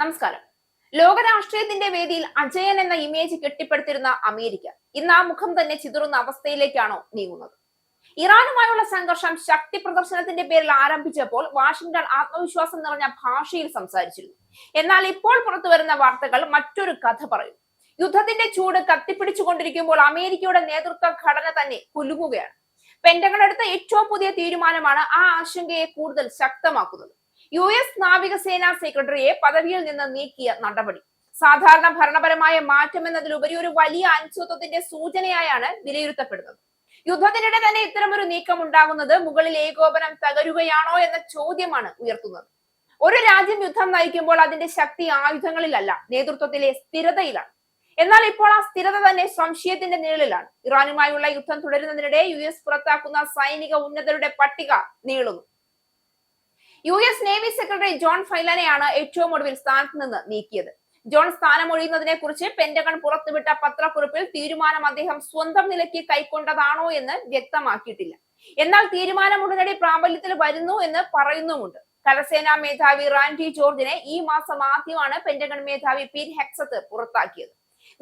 നമസ്കാരം. ലോകരാഷ്ട്രീയത്തിന്റെ വേദിയിൽ അജയൻ എന്ന ഇമേജ് കെട്ടിപ്പടുത്തിരുന്ന അമേരിക്ക ഇന്ന് ആ മുഖം തന്നെ ചിതറുന്ന അവസ്ഥയിലേക്കാണോ നീങ്ങുന്നത്? ഇറാനുമായുള്ള സംഘർഷം ശക്തി പ്രദർശനത്തിന്റെ പേരിൽ ആരംഭിച്ചപ്പോൾ വാഷിംഗ്ടൺ ആത്മവിശ്വാസം നിറഞ്ഞ ഭാഷയിൽ സംസാരിച്ചിരുന്നു. എന്നാൽ ഇപ്പോൾ പുറത്തു വരുന്ന വാർത്തകൾ മറ്റൊരു കഥ പറയും. യുദ്ധത്തിന്റെ ചൂട് കത്തിപ്പിടിച്ചുകൊണ്ടിരിക്കുമ്പോൾ അമേരിക്കയുടെ നേതൃത്വ ഘടന തന്നെ കുലുങ്ങുകയാണ്. പെന്റഗൺ എടുത്ത ഏറ്റവും പുതിയ തീരുമാനമാണ് ആ ആശങ്കയെ കൂടുതൽ ശക്തമാക്കുന്നത്. US നാവികസേനാ സെക്രട്ടറിയെ പദവിയിൽ നിന്ന് നീക്കിയ നടപടി സാധാരണ ഭരണപരമായ മാറ്റം എന്നതിലുപരി ഒരു വലിയ അനിശ്ചിതത്വത്തിന്റെ സൂചനയായാണ് വിലയിരുത്തപ്പെടുന്നത്. യുദ്ധത്തിനിടെ തന്നെ ഇത്തരമൊരു നീക്കം ഉണ്ടാകുന്നത് മുകളിൽ ഏകോപനം തകരുകയാണോ എന്ന ചോദ്യമാണ് ഉയർത്തുന്നത്. ഒരു രാജ്യം യുദ്ധം നയിക്കുമ്പോൾ അതിന്റെ ശക്തി ആയുധങ്ങളിലല്ല, നേതൃത്വത്തിലെ സ്ഥിരതയിലാണ്. എന്നാൽ ഇപ്പോൾ ആ സ്ഥിരത തന്നെ സംശയത്തിന്റെ നിഴലിലാണ്. ഇറാനുമായുള്ള യുദ്ധം തുടരുന്നതിനിടെ US പുറത്താക്കുന്ന സൈനിക ഉന്നതരുടെ പട്ടിക നീളുന്നു. US നേവി സെക്രട്ടറി ജോൺ ഫൈലനെയാണ് ഏറ്റവും ഒടുവിൽ സ്ഥാനത്ത് നിന്ന് നീക്കിയത്. ജോൺ സ്ഥാനമൊഴിയുന്നതിനെ കുറിച്ച് പെന്റഗൺ പുറത്തുവിട്ട പത്രക്കുറിപ്പിൽ തീരുമാനം അദ്ദേഹം സ്വന്തം നിലയ്ക്ക് കൈക്കൊണ്ടതാണോ എന്ന് വ്യക്തമാക്കിയിട്ടില്ല. എന്നാൽ തീരുമാനം ഉടനടി പ്രാബല്യത്തിൽ വരുന്നു എന്ന് പറയുന്നുമുണ്ട്. കരസേനാ മേധാവി റാൻഡി ജോർജിനെ ഈ മാസം ആദ്യമാണ് പെന്റഗൺ മേധാവി പീറ്റ് ഹെക്സത്ത് പുറത്താക്കിയത്.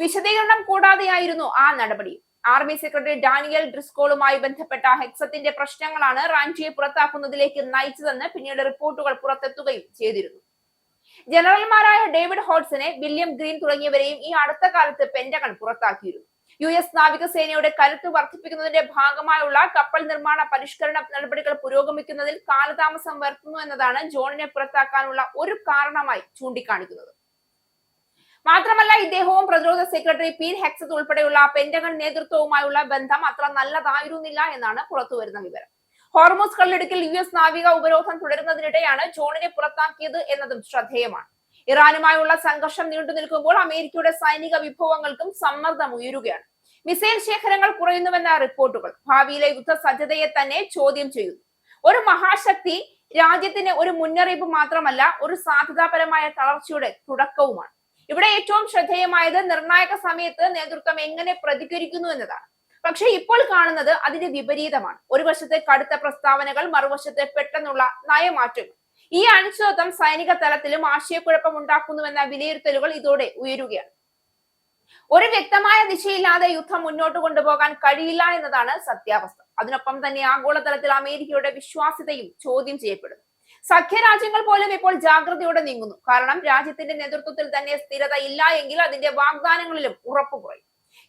വിശദീകരണം കൂടാതെയായിരുന്നു ആ നടപടി. ആർമി സെക്രട്ടറി ഡാനിയൽ ഡ്രിസ്കോളുമായി ബന്ധപ്പെട്ട ഹെക്സത്തിന്റെ പ്രശ്നങ്ങളാണ് റാൻഡിയെ പുറത്താക്കുന്നതിലേക്ക് നയിച്ചതെന്ന് പിന്നീട് റിപ്പോർട്ടുകൾ പുറത്തെത്തുകയും ചെയ്തിരുന്നു. ജനറൽമാരായ ഡേവിഡ് ഹോഡ്സനെ, വില്യം ഗ്രീൻ തുടങ്ങിയവരെയും ഈ അടുത്ത കാലത്ത് പെന്റഗൺ പുറത്താക്കിയിരുന്നു. US നാവികസേനയുടെ കരുത്ത് വർദ്ധിപ്പിക്കുന്നതിന്റെ ഭാഗമായുള്ള കപ്പൽ നിർമ്മാണ പരിഷ്കരണ നടപടികൾ പുരോഗമിക്കുന്നതിൽ കാലതാമസം വരുത്തുന്നു എന്നതാണ് ജോണിനെ പുറത്താക്കാനുള്ള ഒരു കാരണമായി ചൂണ്ടിക്കാണിക്കുന്നത്. മാത്രമല്ല, ഇദ്ദേഹവും പ്രതിരോധ സെക്രട്ടറി പീറ്റ് ഹെക്സത്ത് ഉൾപ്പെടെയുള്ള പെന്റഗൺ നേതൃത്വവുമായുള്ള ബന്ധം അത്ര നല്ലതായിരുന്നില്ല എന്നാണ് പുറത്തുവരുന്ന വിവരം. ഹോർമൂസ് കടലിടുക്കിൽ US നാവിക ഉപരോധം തുടരുന്നതിനിടെയാണ് ജോണിനെ പുറത്താക്കിയത് എന്നതും ശ്രദ്ധേയമാണ്. ഇറാനുമായുള്ള സംഘർഷം നീണ്ടു നിൽക്കുമ്പോൾ അമേരിക്കയുടെ സൈനിക വിഭവങ്ങൾക്കും സമ്മർദ്ദം ഉയരുകയാണ്. മിസൈൽ ശേഖരങ്ങൾ കുറയുന്നുവെന്ന റിപ്പോർട്ടുകൾ ഭാവിയിലെ യുദ്ധ സജ്ജതയെ തന്നെ ചോദ്യം ചെയ്യുന്നു. ഒരു മഹാശക്തി രാജ്യത്തിന് ഒരു മുന്നറിയിപ്പ് മാത്രമല്ല, ഒരു സാധ്യതാപരമായ തളർച്ചയുടെ തുടക്കവുമാണ്. ഇവിടെ ഏറ്റവും ശ്രദ്ധേയമായത് നിർണായക സമയത്ത് നേതൃത്വം എങ്ങനെ പ്രതികരിക്കുന്നു എന്നതാണ്. പക്ഷെ ഇപ്പോൾ കാണുന്നത് അതിന്റെ വിപരീതമാണ്. ഒരു വശത്തെ കടുത്ത പ്രസ്താവനകൾ, മറുവശത്തെ പെട്ടെന്നുള്ള നയമാറ്റങ്ങൾ. ഈ അനിശ്ചിതത്വം സൈനിക തലത്തിലും ആശയക്കുഴപ്പം ഉണ്ടാക്കുന്നുവെന്ന വിലയിരുത്തലുകൾ ഇതോടെ ഉയരുകയാണ്. ഒരു വ്യക്തമായ ദിശയില്ലാതെ യുദ്ധം മുന്നോട്ട് കൊണ്ടുപോകാൻ കഴിയില്ല എന്നതാണ് സത്യാവസ്ഥ. അതിനൊപ്പം തന്നെ ആഗോളതലത്തിൽ അമേരിക്കയുടെ വിശ്വാസ്യതയും ചോദ്യം ചെയ്യപ്പെടുന്നു. സഖ്യരാജ്യങ്ങൾ പോലും ഇപ്പോൾ ജാഗ്രതയോടെ നീങ്ങുന്നു. കാരണം രാജ്യത്തിന്റെ നേതൃത്വത്തിൽ തന്നെ സ്ഥിരത ഇല്ല എങ്കിൽ അതിന്റെ വാഗ്ദാനങ്ങളിലും ഉറപ്പ് കുറയും.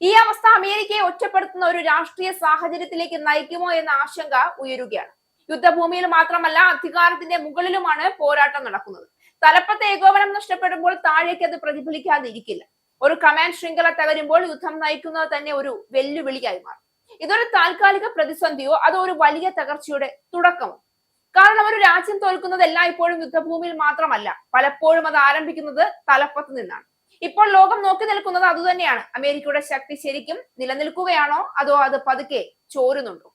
ഈ അവസ്ഥ അമേരിക്കയെ ഒറ്റപ്പെടുത്തുന്ന ഒരു രാഷ്ട്രീയ സാഹചര്യത്തിലേക്ക് നയിക്കുമോ എന്ന ആശങ്ക ഉയരുകയാണ്. യുദ്ധഭൂമിയിൽ മാത്രമല്ല, അധികാരത്തിന്റെ മുകളിലുമാണ് പോരാട്ടം നടക്കുന്നത്. തലപ്പത്തെ ഏകോപനം നഷ്ടപ്പെടുമ്പോൾ താഴേക്ക് അത് പ്രതിഫലിക്കാതിരിക്കില്ല. ഒരു കമാൻഡ് ശൃംഖല തകരുമ്പോൾ യുദ്ധം നയിക്കുന്നത് തന്നെ ഒരു വെല്ലുവിളിയായി മാറും. ഇതൊരു താൽക്കാലിക പ്രതിസന്ധിയോ അതോ ഒരു വലിയ തകർച്ചയുടെ തുടക്കമോ? കാരണം ഒരു രാജ്യം തോൽക്കുന്നത് എല്ലായ്പ്പോഴും യുദ്ധഭൂമിയിൽ മാത്രമല്ല, പലപ്പോഴും അത് ആരംഭിക്കുന്നത് തലപ്പത്ത് നിന്നാണ്. ഇപ്പോൾ ലോകം നോക്കി നിൽക്കുന്നത് അതുതന്നെയാണ്. അമേരിക്കയുടെ ശക്തി ശരിക്കും നിലനിൽക്കുകയാണോ അതോ അത് പതുക്കെ ചോരുന്നുണ്ടോ?